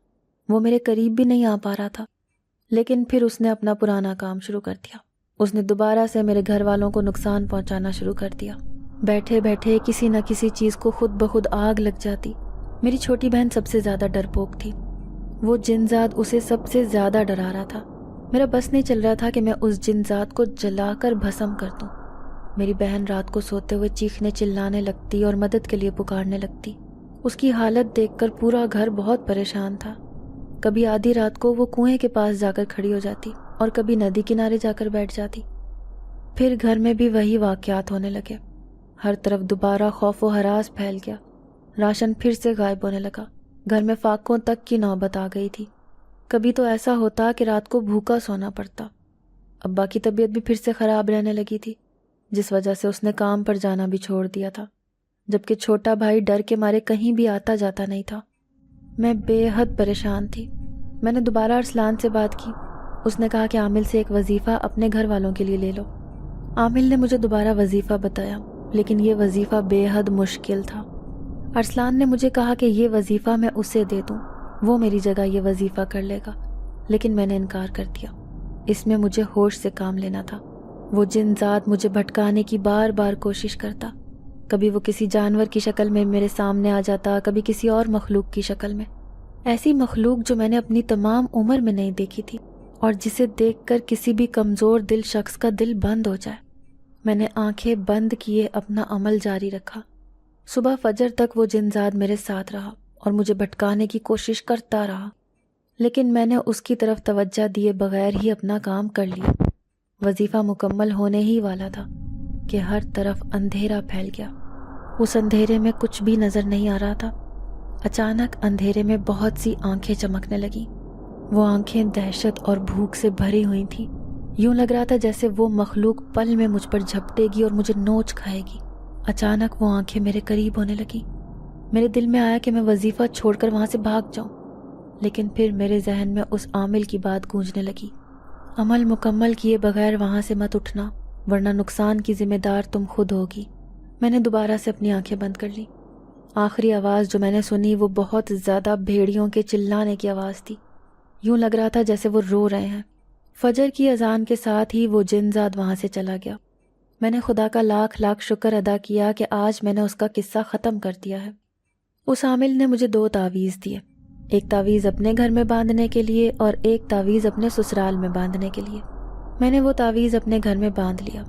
وہ میرے قریب بھی نہیں آ پا رہا تھا، لیکن پھر اس نے اپنا پرانا کام شروع کر دیا۔ اس نے دوبارہ سے میرے گھر والوں کو نقصان پہنچانا شروع کر دیا۔ بیٹھے بیٹھے کسی نہ کسی چیز کو خود بخود آگ لگ جاتی۔ میری چھوٹی بہن سب سے زیادہ ڈرپوک تھی۔ وہ جن ذات اسے سب سے زیادہ ڈرا رہا تھا۔ میرا بس نہیں چل رہا تھا کہ میں اس جن ذات کو جلا کر بھسم کر دوں۔ میری بہن رات کو سوتے ہوئے چیخنے چلانے لگتی اور مدد کے لیے پکارنے لگتی۔ اس کی حالت دیکھ کر پورا گھر بہت پریشان تھا۔ کبھی آدھی رات کو وہ کنویں کے پاس جا کر کھڑی ہو جاتی اور کبھی ندی کنارے جا کر بیٹھ جاتی۔ پھر گھر میں بھی وہی واقعات ہونے لگے۔ ہر طرف دوبارہ خوف و ہراس پھیل گیا۔ راشن پھر سے غائب ہونے لگا۔ گھر میں فاقوں تک کی نوبت آ گئی تھی۔ کبھی تو ایسا ہوتا کہ رات کو بھوکا سونا پڑتا۔ ابا کی طبیعت بھی پھر سے خراب رہنے لگی تھی، جس وجہ سے اس نے کام پر جانا بھی چھوڑ دیا تھا، جبکہ چھوٹا بھائی ڈر کے مارے کہیں بھی آتا جاتا نہیں تھا۔ میں بے حد پریشان تھی۔ میں نے دوبارہ ارسلان سے بات کی۔ اس نے کہا کہ عامل سے ایک وظیفہ اپنے گھر والوں کے لیے لے لو۔ عامل نے مجھے دوبارہ وظیفہ بتایا، لیکن یہ وظیفہ بے حد مشکل تھا۔ ارسلان نے مجھے کہا کہ یہ وظیفہ میں اسے دے دوں، وہ میری جگہ یہ وظیفہ کر لے گا، لیکن میں نے انکار کر دیا۔ اس میں مجھے ہوش سے کام لینا تھا۔ وہ جن ذات مجھے بھٹکانے کی بار بار کوشش کرتا۔ کبھی وہ کسی جانور کی شکل میں میرے سامنے آ جاتا، کبھی کسی اور مخلوق کی شکل میں، ایسی مخلوق جو میں نے اپنی تمام عمر میں نہیں دیکھی تھی اور جسے دیکھ کر کسی بھی کمزور دل شخص کا دل بند ہو جائے۔ میں نے آنکھیں بند کیے اپنا عمل جاری رکھا۔ صبح فجر تک وہ جن ذات میرے ساتھ رہا اور مجھے بھٹکانے کی کوشش کرتا رہا، لیکن میں نے اس کی طرف توجہ دیے بغیر ہی اپنا کام کر لیا۔ وظیفہ مکمل ہونے ہی والا تھا کہ ہر طرف اندھیرا پھیل گیا۔ اس اندھیرے میں کچھ بھی نظر نہیں آ رہا تھا۔ اچانک اندھیرے میں بہت سی آنکھیں چمکنے لگیں۔ وہ آنکھیں دہشت اور بھوک سے بھری ہوئی تھیں۔ یوں لگ رہا تھا جیسے وہ مخلوق پل میں مجھ پر جھپٹے گی اور مجھے نوچ کھائے گی۔ اچانک وہ آنکھیں میرے قریب ہونے لگیں۔ میرے دل میں آیا کہ میں وظیفہ چھوڑ کر وہاں سے بھاگ جاؤں، لیکن پھر میرے ذہن میں اس عامل کی بات گونجنے لگی، عمل مکمل کیے بغیر وہاں سے مت اٹھنا، ورنہ نقصان کی ذمہ دار تم خود ہوگی۔ میں نے دوبارہ سے اپنی آنکھیں بند کر لی۔ آخری آواز جو میں نے سنی وہ بہت زیادہ بھیڑیوں کے چلانے کی آواز تھی۔ یوں لگ رہا تھا جیسے وہ رو رہے ہیں۔ فجر کی اذان کے ساتھ ہی وہ جن ذات وہاں سے چلا گیا۔ میں نے خدا کا لاکھ لاکھ شکر ادا کیا کہ آج میں نے اس کا قصہ ختم کر دیا ہے۔ اس عامل نے مجھے 2 تعویذ دیے، ایک تعویذ اپنے گھر میں باندھنے کے لیے اور ایک تعویذ اپنے سسرال میں باندھنے کے لیے۔ میں نے وہ تعویذ اپنے گھر میں باندھ لیا۔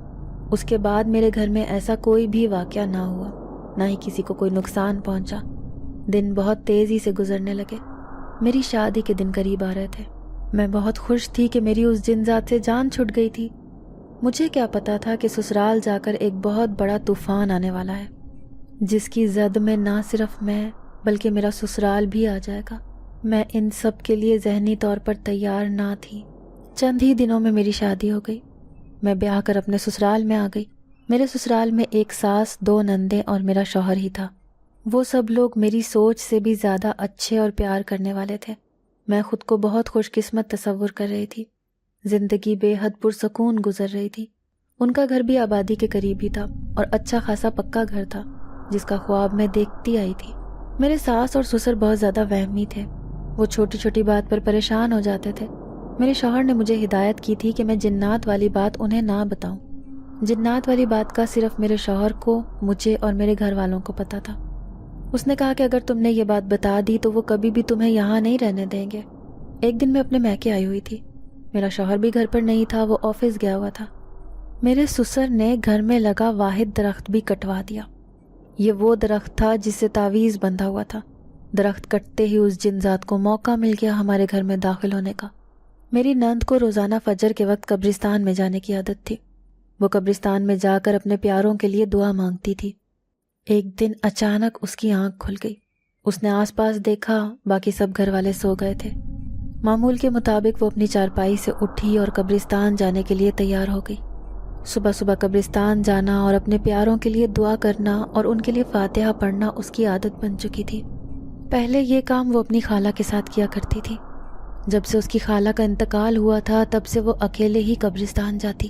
اس کے بعد میرے گھر میں ایسا کوئی بھی واقعہ نہ ہوا، نہ ہی کسی کو کوئی نقصان پہنچا۔ دن بہت تیزی سے گزرنے لگے۔ میری شادی کے دن قریب آ رہے تھے۔ میں بہت خوش تھی کہ میری اس جن ذات سے جان چھٹ گئی تھی۔ مجھے کیا پتا تھا کہ سسرال جا کر ایک بہت بڑا طوفان آنے والا ہے، جس کی زد میں نہ صرف میں بلکہ میرا سسرال بھی آ جائے گا۔ میں ان سب کے لیے ذہنی طور پر تیار نہ تھی۔ چند ہی دنوں میں میری شادی ہو گئی۔ میں بیاہ کر اپنے سسرال میں آ گئی۔ میرے سسرال میں ایک ساس، 2 نندیں اور میرا شوہر ہی تھا۔ وہ سب لوگ میری سوچ سے بھی زیادہ اچھے اور پیار کرنے والے تھے۔ میں خود کو بہت خوش قسمت تصور کر رہی تھی۔ زندگی بے حد پرسکون گزر رہی تھی۔ ان کا گھر بھی آبادی کے قریب ہی تھا اور اچھا خاصا پکا گھر تھا جس کا خواب میں دیکھتی آئی تھی۔ میرے ساس اور سسر بہت زیادہ وہمی تھے، وہ چھوٹی چھوٹی بات پر پریشان ہو جاتے تھے۔ میرے شوہر نے مجھے ہدایت کی تھی کہ میں جنات والی بات انہیں نہ بتاؤں۔ جنات والی بات کا صرف میرے شوہر کو، مجھے اور میرے گھر والوں کو پتا تھا۔ اس نے کہا کہ اگر تم نے یہ بات بتا دی تو وہ کبھی بھی تمہیں یہاں نہیں رہنے دیں گے۔ ایک دن میں اپنے میکے آئی ہوئی تھی، میرا شوہر بھی گھر پر نہیں تھا، وہ آفس گیا ہوا تھا۔ میرے سسر نے گھر میں لگا واحد درخت بھی کٹوا دیا۔ یہ وہ درخت تھا جس سے تعویذ بندھا ہوا تھا۔ درخت کٹتے ہی اس جن ذات کو موقع مل گیا ہمارے گھر میں داخل ہونے کا۔ میری نند کو روزانہ فجر کے وقت قبرستان میں جانے کی عادت تھی۔ وہ قبرستان میں جا کر اپنے پیاروں کے لیے دعا مانگتی تھی۔ ایک دن اچانک اس کی آنکھ کھل گئی۔ اس نے آس پاس دیکھا، باقی سب گھر والے سو گئے تھے۔ معمول کے مطابق وہ اپنی چارپائی سے اٹھی اور قبرستان جانے کے لیے تیار ہو گئی۔ صبح صبح قبرستان جانا اور اپنے پیاروں کے لیے دعا کرنا اور ان کے لیے فاتحہ پڑھنا اس کی عادت بن چکی تھی۔ پہلے یہ کام وہ اپنی خالہ کے ساتھ کیا کرتی تھی۔ جب سے اس کی خالہ کا انتقال ہوا تھا تب سے وہ اکیلے ہی قبرستان جاتی۔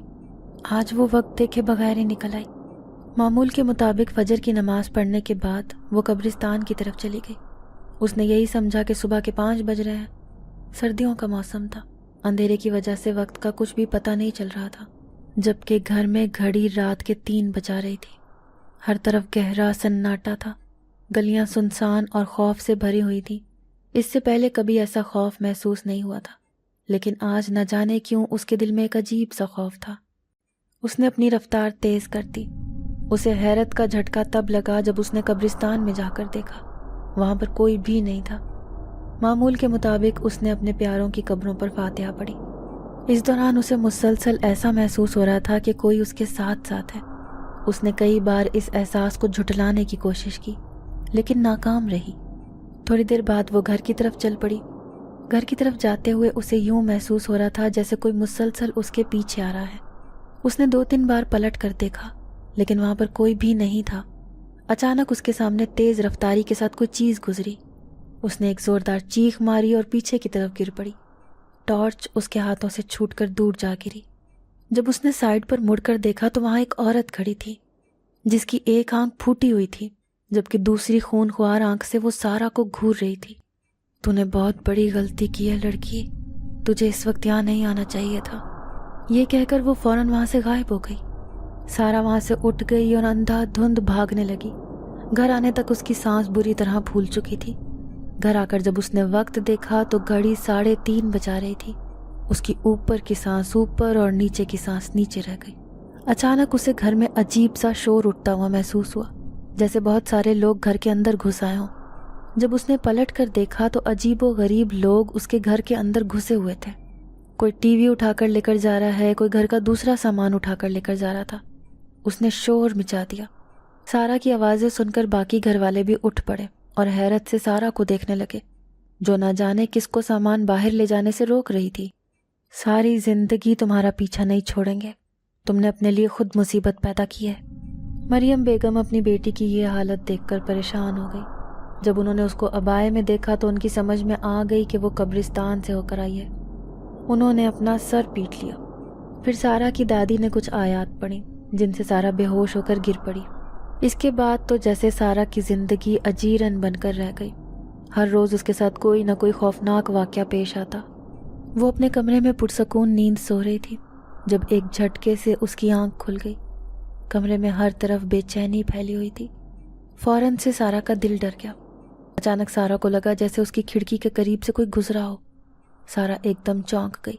آج وہ وقت دیکھے بغیر ہی نکل آئی۔ معمول کے مطابق فجر کی نماز پڑھنے کے بعد وہ قبرستان کی طرف چلی گئی۔ اس نے یہی سمجھا کہ صبح کے 5 بج رہے ہیں۔ سردیوں کا موسم تھا، اندھیرے کی وجہ سے وقت کا کچھ بھی پتہ نہیں چل رہا تھا، جبکہ گھر میں گھڑی رات کے 3 بجا رہی تھی۔ ہر طرف گہرا سناٹا تھا، گلیاں سنسان اور خوف سے بھری ہوئی تھی۔ اس سے پہلے کبھی ایسا خوف محسوس نہیں ہوا تھا، لیکن آج نہ جانے کیوں اس کے دل میں ایک عجیب سا خوف تھا۔ اس نے اپنی رفتار تیز کر دی۔ اسے حیرت کا جھٹکا تب لگا جب اس نے قبرستان میں جا کر دیکھا، وہاں پر کوئی بھی نہیں تھا۔ معمول کے مطابق اس نے اپنے پیاروں کی قبروں پر فاتحہ پڑھی۔ اس دوران اسے مسلسل ایسا محسوس ہو رہا تھا کہ کوئی اس کے ساتھ ساتھ ہے۔ اس نے کئی بار اس احساس کو جھٹلانے کی کوشش کی، لیکن ناکام رہی۔ تھوڑی دیر بعد وہ گھر کی طرف چل پڑی۔ گھر کی طرف جاتے ہوئے اسے یوں محسوس ہو رہا تھا جیسے کوئی مسلسل اس کے پیچھے آ رہا ہے۔ اس نے 2-3 بار پلٹ کر دیکھا، لیکن وہاں پر کوئی بھی نہیں تھا۔ اچانک اس کے سامنے تیز رفتاری کے ساتھ کوئی چیز گزری۔ اس نے ایک زوردار چیخ ماری اور پیچھے کی طرف گر پڑی۔ ٹارچ اس کے ہاتھوں سے چھوٹ کر دور جا گری۔ جب اس نے سائیڈ پر مڑ کر دیکھا تو وہاں ایک عورت کھڑی تھی جس کی ایک آنکھ پھوٹی ہوئی تھی، جبکہ دوسری خون خوار آنکھ سے وہ سارا کو گھور رہی تھی۔ تو نے بہت بڑی غلطی کی ہے لڑکی، تجھے اس وقت یہاں نہیں آنا چاہیے تھا۔ یہ کہہ کر وہ فوراً وہاں سے غائب ہو گئی۔ سارا وہاں سے اٹھ گئی اور اندھا دھند بھاگنے لگی۔ گھر آنے تک اس کی سانس بری طرح پھول چکی تھی۔ گھر آ کر جب اس نے وقت دیکھا تو گھڑی 3:30 بجا رہی تھی۔ اس کی اوپر کی سانس اوپر اور نیچے کی سانس نیچے رہ گئی۔ اچانک اسے گھر میں عجیب سا شور اٹھتا ہوا محسوس ہوا، جیسے بہت سارے لوگ گھر کے اندر گھس آئے ہوں۔ جب اس نے پلٹ کر دیکھا تو عجیب و غریب لوگ اس کے گھر کے اندر گھسے ہوئے تھے۔ کوئی ٹی وی اٹھا کر لے کر جا رہا ہے، کوئی گھر کا دوسرا سامان اٹھا کر لے کر جا رہا تھا۔ اس نے شور مچا دیا۔ سارا کی آوازیں سن کر باقی گھر والے بھی اٹھ پڑے اور حیرت سے سارا کو دیکھنے لگے، جو نہ جانے کس کو سامان باہر لے جانے سے روک رہی تھی۔ ساری زندگی تمہارا پیچھا نہیں چھوڑیں گے، تم نے اپنے لیے خود مصیبت پیدا کی ہے۔ مریم بیگم اپنی بیٹی کی یہ حالت دیکھ کر پریشان ہو گئی۔ جب انہوں نے اس کو عبائے میں دیکھا تو ان کی سمجھ میں آ گئی کہ وہ قبرستان سے ہو کر آئی ہے۔ انہوں نے اپنا سر پیٹ لیا۔ پھر سارا کی دادی نے کچھ آیات پڑھی جن سے سارا بے ہوش ہو کر گر پڑی۔ اس کے بعد تو جیسے سارا کی زندگی اجیرن بن کر رہ گئی۔ ہر روز اس کے ساتھ کوئی نہ کوئی خوفناک واقعہ پیش آتا۔ وہ اپنے کمرے میں پرسکون نیند سو رہی تھی جب ایک جھٹکے سے اس کی آنکھ کھل گئی۔ کمرے میں ہر طرف بے چینی پھیلی ہوئی تھی۔ فوراً سے سارا کا دل ڈر گیا۔ اچانک سارا کو لگا جیسے اس کی کھڑکی کے قریب سے کوئی گزرا ہو۔ سارا ایک دم چونک گئی۔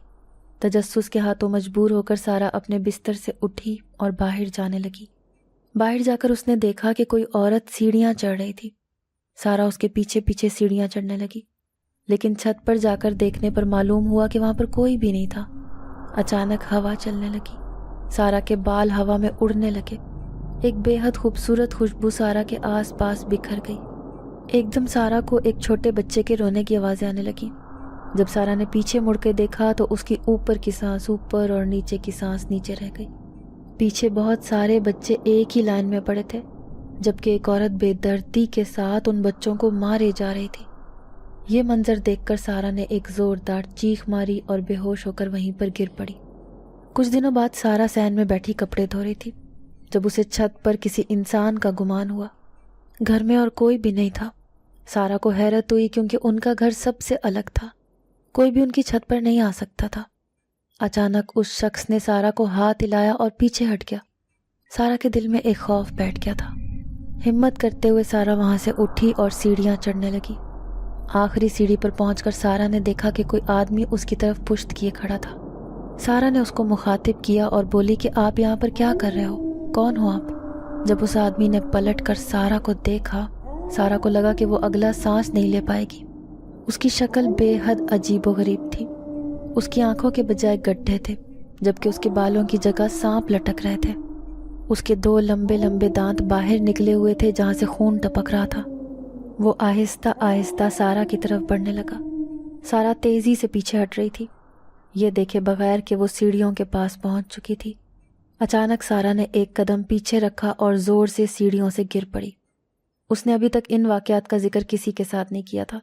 تجسس کے ہاتھوں مجبور ہو کر سارا اپنے بستر سے اٹھی اور باہر جانے لگی۔ باہر جا کر اس نے دیکھا کہ کوئی عورت سیڑھیاں چڑھ رہی تھی۔ سارا اس کے پیچھے پیچھے سیڑھیاں چڑھنے لگی، لیکن چھت پر جا کر دیکھنے پر معلوم ہوا کہ وہاں پر کوئی بھی نہیں تھا۔ اچانک ہوا چلنے لگی، سارا کے بال ہوا میں اڑنے لگے۔ ایک بے حد خوبصورت خوشبو سارا کے آس پاس بکھر گئی۔ ایک دم سارا کو ایک چھوٹے بچے کے رونے کی آوازیں آنے لگیں۔ جب سارا نے پیچھے مڑ کے دیکھا تو اس کی اوپر کی سانس اوپر اور نیچے کی سانس نیچے رہ گئی۔ پیچھے بہت سارے بچے ایک ہی لائن میں پڑے تھے، جبکہ ایک عورت بے دردی کے ساتھ ان بچوں کو مارے جا رہی تھی۔ یہ منظر دیکھ کر سارا نے ایک زوردار چیخ ماری اور بے ہوش ہو کر وہیں پر گر پڑی۔ کچھ دنوں بعد سارا صحن میں بیٹھی کپڑے دھو رہی تھی جب اسے چھت پر کسی انسان کا گمان ہوا۔ گھر میں اور کوئی بھی نہیں تھا۔ سارا کو حیرت ہوئی کیونکہ ان کا گھر سب سے الگ تھا، کوئی بھی ان کی چھت پر نہیں آ سکتا تھا۔ اچانک اس شخص نے سارا کو ہاتھ ہلایا اور پیچھے ہٹ گیا۔ سارا کے دل میں ایک خوف بیٹھ گیا تھا۔ ہمت کرتے ہوئے سارا وہاں سے اٹھی اور سیڑھیاں چڑھنے لگی۔ آخری سیڑھی پر پہنچ کر سارا نے دیکھا کہ کوئی آدمی اس کی طرف پشت کیے کھڑا تھا۔ سارا نے اس کو مخاطب کیا اور بولی کہ آپ یہاں پر کیا کر رہے ہو؟ کون ہو آپ؟ جب اس آدمی نے پلٹ کر سارا کو دیکھا، سارا کو لگا کہ وہ اگلا سانس نہیں لے پائے گی۔ اس کی شکل بے حد عجیب و غریب تھی۔ اس کی آنکھوں کے بجائے گڈھے تھے جبکہ اس کے بالوں کی جگہ سانپ لٹک رہے تھے۔ اس کے 2 لمبے لمبے دانت باہر نکلے ہوئے تھے جہاں سے خون ٹپک رہا تھا۔ وہ آہستہ آہستہ سارا کی طرف بڑھنے لگا۔ سارا تیزی سے پیچھے ہٹ رہی تھی، یہ دیکھے بغیر کہ وہ سیڑھیوں کے پاس پہنچ چکی تھی۔ اچانک سارا نے ایک قدم پیچھے رکھا اور زور سے سیڑھیوں سے گر پڑی۔ اس نے ابھی تک ان واقعات کا ذکر کسی کے ساتھ نہیں کیا تھا۔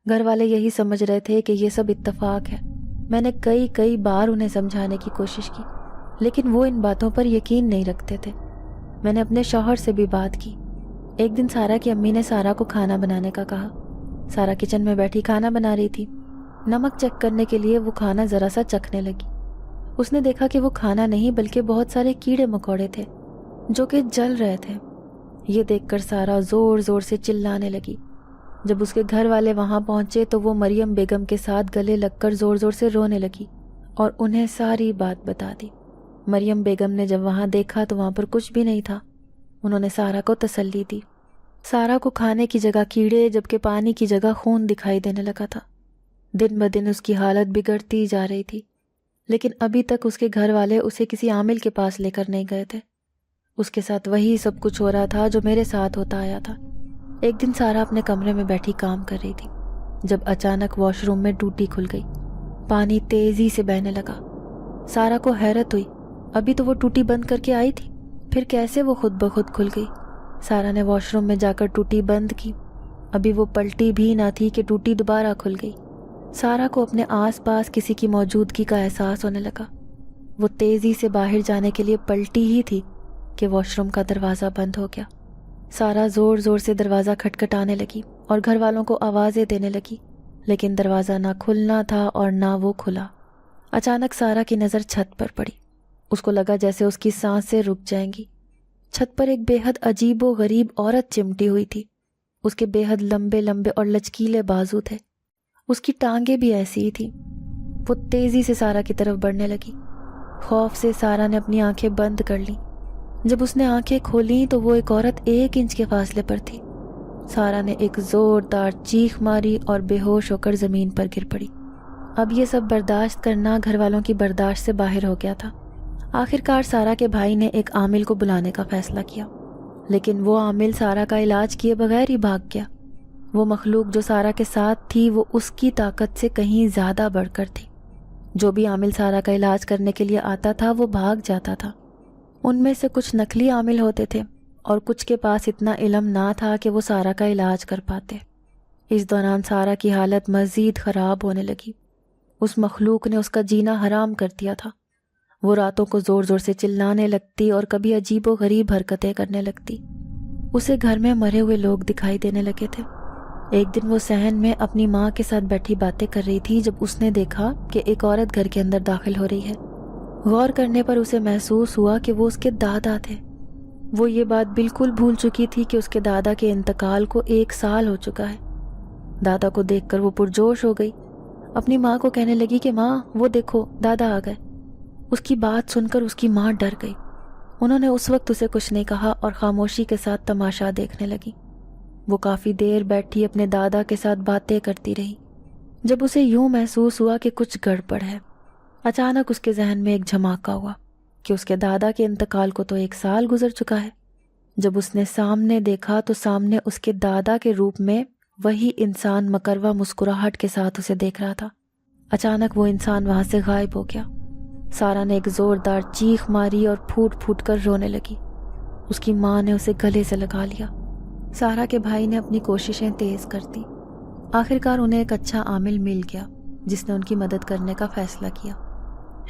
گھر والے یہی سمجھ رہے تھے کہ یہ سب اتفاق ہے۔ میں نے کئی بار انہیں سمجھانے کی کوشش کی لیکن وہ ان باتوں پر یقین نہیں رکھتے تھے۔ میں نے اپنے شوہر سے بھی بات کی۔ ایک دن سارا کی امی نے سارا کو کھانا بنانے کا کہا۔ سارا کچن میں بیٹھی کھانا بنا رہی تھی۔ نمک چیک کرنے کے لیے وہ کھانا ذرا سا چکھنے لگی۔ اس نے دیکھا کہ وہ کھانا نہیں بلکہ بہت سارے کیڑے مکوڑے تھے جو کہ جل رہے تھے۔ یہ دیکھ کر سارا زور زور سے چلانے لگی۔ جب اس کے گھر والے وہاں پہنچے تو وہ مریم بیگم کے ساتھ گلے لگ کر زور زور سے رونے لگی اور انہیں ساری بات بتا دی۔ مریم بیگم نے جب وہاں دیکھا تو وہاں پر کچھ بھی نہیں تھا۔ انہوں نے سارا کو تسلی دی۔ سارا کو کھانے کی جگہ کیڑے جبکہ پانی کی جگہ خون دکھائی دینے لگا تھا۔ دن بدن اس کی حالت بگڑتی جا رہی تھی لیکن ابھی تک اس کے گھر والے اسے کسی عامل کے پاس لے کر نہیں گئے تھے۔ اس کے ساتھ وہی سب کچھ ہو رہا تھا جو میرے ساتھ ہوتا آیا تھا۔ ایک دن سارا اپنے کمرے میں بیٹھی کام کر رہی تھی جب اچانک واش روم میں ٹوٹی کھل گئی۔ پانی تیزی سے بہنے لگا۔ سارا کو حیرت ہوئی، ابھی تو وہ ٹوٹی بند کر کے آئی تھی، پھر کیسے وہ خود بخود کھل گئی؟ سارا نے واش روم میں جا کر ٹوٹی بند کی۔ ابھی وہ پلٹی بھی نہ تھی کہ ٹوٹی دوبارہ کھل گئی۔ سارا کو اپنے آس پاس کسی کی موجودگی کا احساس ہونے لگا۔ وہ تیزی سے باہر جانے کے لیے پلٹی ہی تھی کہ واش روم کا دروازہ بند ہو گیا۔ سارا زور زور سے دروازہ کھٹکھٹانے لگی اور گھر والوں کو آوازیں دینے لگی لیکن دروازہ نہ کھلنا تھا اور نہ وہ کھلا۔ اچانک سارا کی نظر چھت پر پڑی۔ اس کو لگا جیسے اس کی سانسیں رک جائیں گی۔ چھت پر ایک بے حد عجیب و غریب عورت چمٹی ہوئی تھی۔ اس کے بے حد لمبے لمبے اور لچکیلے بازو تھے۔ اس کی ٹانگیں بھی ایسی ہی تھیں۔ وہ تیزی سے سارا کی طرف بڑھنے لگی۔ خوف سے سارا نے اپنی آنکھیں بند کر لیں۔ جب اس نے آنکھیں کھولیں تو وہ ایک عورت 1 انچ کے فاصلے پر تھی۔ سارا نے ایک زوردار چیخ ماری اور بے ہوش ہو کر زمین پر گر پڑی۔ اب یہ سب برداشت کرنا گھر والوں کی برداشت سے باہر ہو گیا تھا۔ آخرکار سارا کے بھائی نے ایک عامل کو بلانے کا فیصلہ کیا لیکن وہ عامل سارا کا علاج کیے بغیر ہی بھاگ گیا۔ وہ مخلوق جو سارا کے ساتھ تھی وہ اس کی طاقت سے کہیں زیادہ بڑھ کر تھی۔ جو بھی عامل سارا کا علاج کرنے کے لیے آتا تھا وہ بھاگ جاتا تھا۔ ان میں سے کچھ نقلی عامل ہوتے تھے اور کچھ کے پاس اتنا علم نہ تھا کہ وہ سارا کا علاج کر پاتے۔ اس دوران سارا کی حالت مزید خراب ہونے لگی۔ اس مخلوق نے اس کا جینا حرام کر دیا تھا۔ وہ راتوں کو زور زور سے چلانے لگتی اور کبھی عجیب و غریب حرکتیں کرنے لگتی۔ اسے گھر میں مرے ہوئے لوگ دکھائی دینے لگے تھے۔ ایک دن وہ صحن میں اپنی ماں کے ساتھ بیٹھی باتیں کر رہی تھی جب اس نے دیکھا کہ ایک عورت گھر کے اندر داخل ہو رہی ہے۔ غور کرنے پر اسے محسوس ہوا کہ وہ اس کے دادا تھے۔ وہ یہ بات بالکل بھول چکی تھی کہ اس کے دادا کے انتقال کو 1 سال ہو چکا ہے۔ دادا کو دیکھ کر وہ پرجوش ہو گئی۔ اپنی ماں کو کہنے لگی کہ ماں وہ دیکھو دادا آ گئے۔ اس کی بات سن کر اس کی ماں ڈر گئی۔ انہوں نے اس وقت اسے کچھ نہیں کہا اور خاموشی کے ساتھ تماشا دیکھنے لگی۔ وہ کافی دیر بیٹھی اپنے دادا کے ساتھ باتیں کرتی رہی۔ جب اسے یوں محسوس ہوا کہ کچھ گڑبڑ ہے، اچانک اس کے ذہن میں ایک جھماکا ہوا کہ اس کے دادا کے انتقال کو تو 1 سال گزر چکا ہے۔ جب اس نے سامنے دیکھا تو سامنے اس کے دادا کے روپ میں وہی انسان مکروا مسکراہٹ کے ساتھ اسے دیکھ رہا تھا۔ اچانک وہ انسان وہاں سے غائب ہو گیا۔ سارا نے ایک زوردار چیخ ماری اور پھوٹ پھوٹ کر رونے لگی۔ اس کی ماں نے اسے گلے سے لگا لیا۔ سارا کے بھائی نے اپنی کوششیں تیز کر دی۔ آخرکار انہیں ایک اچھا عامل مل گیا جس نے ان کی مدد کرنے کا فیصلہ کیا۔